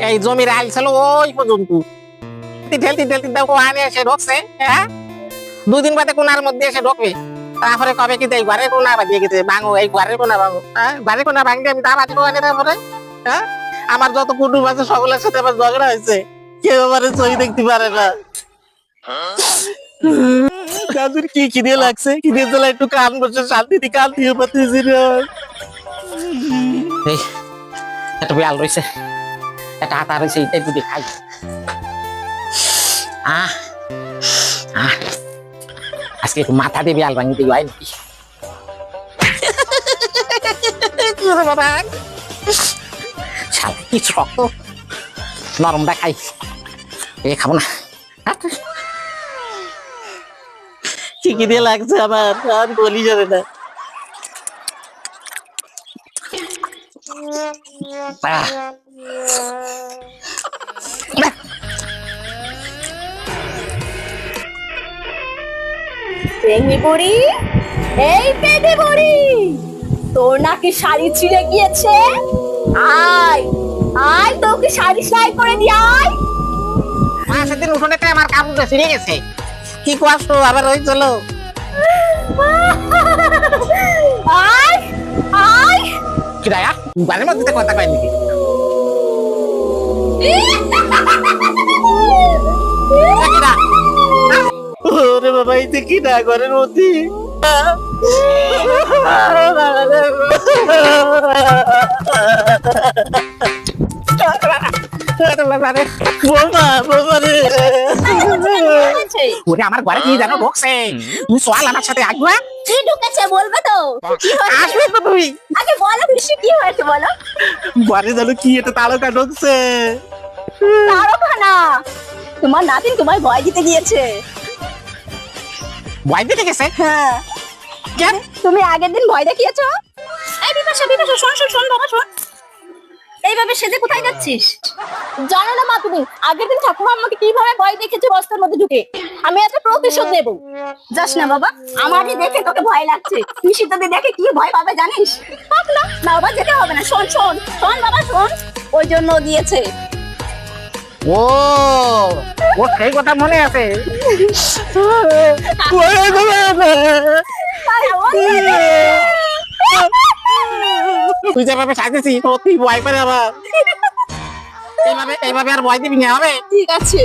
এই জমির আইল ছিল ওই পর্যন্ত, ঠেলতে ঠেলতে দেখো আনে এসে ঢুকছে। হ্যাঁ, 2 দিন বাদে কোনার মধ্যে এসে ঢুকবে, তারপরে কবে কি এই ঘরের কোনা বাঁধিয়ে গেছে, ভাঙো এই ঘরের কোনা ভাঙো। হ্যাঁ, ঘরের কোনা ভাঙতে আমি তা বাঁধবো আনে। তারপরে হ্যাঁ, আমার যত কুটুম আছে সকলের সাথে আমার ঝগড়া হয়েছে, কেউ আমার ছবি দেখতে পারে না। দাদুর কি খিদে লাগছে, খিদে জ্বালা একটু কান বসে শান্তিতে কান দিয়ে পাচ্ছি না। এই একটা বিড়াল রয়েছে, একটা হাতা রয়েছে, এটাই যদি খাই। আজকে একটু মাথা দিয়ে বিড়াল ভাঙি দিয়ে হয় নাকি? কি শক্ত, নরমটা খাই, এ খাবো না। কি দিয়ে লাগছে আমার, আর বলি যাবে না। পেঙ্গি বুড়ি, এই পেঙ্গি বুড়ি, তোর নাকি শাড়ি ছিঁড়ে গিয়েছে? আয় আয়, তোকে শাড়ি সেলাই করে দি, আয়। সেদিন উঠোনেতে আমার কাপড়টা ছিঁড়ে গেছে, কি কষ্ট আবার ওই চলো। আয় আয়, কি রায়া বাড়ির মধ্যে কথা কয় নাকি? ওরে বাবা, এই যে কি না ঘরের মধ্যে। ওরে আমার ঘরে কি জানো ঢুকছে, তুমি চল আমার সাথে আসবা। কি ঢুকেছে বলবে তো? কি হয়েছে আসবে তো তুমি? আগে বলো বেশি, কি হয়েছে বলো। ঘরে জানো কি এটা তারকা ঢুকছে। তারকা না, তোমার নাতিন তোমায় ভয় দিতে গিয়েছে। ভয় দিতে গেছে? হ্যাঁ, কেন? তুমি আগের দিন ভয় দেখিয়েছো। এই বিপাশা বিপাশা, শোন শোন শোন বাবা শোন, এইভাবে সেজে কোথায় যাচ্ছিস? জানো না মা তুমি আগের দিন ঠাকুমা আমাকে কিভাবে ভয় দেখেছে বস্তার মধ্যে ঢুকে, আমি একটা প্রতিশোধ নেব। যাস না বাবা, আমারই দেখে তোকে ভয় লাগছে, নিশি তোকে দেখে কি ভয় পাবে জানিস? পাক না না বাবা, যেতে হবে না। শোন শোন শোন বাবা শোন, ওই জন্য দিয়েছে। ও ও সেই কথা মনে আছে। তুই যেভাবে সাজেছিস তুই ভয় পারে আবার, এইভাবে এইভাবে আর ভয় দিবি না, হবে? ঠিক আছে।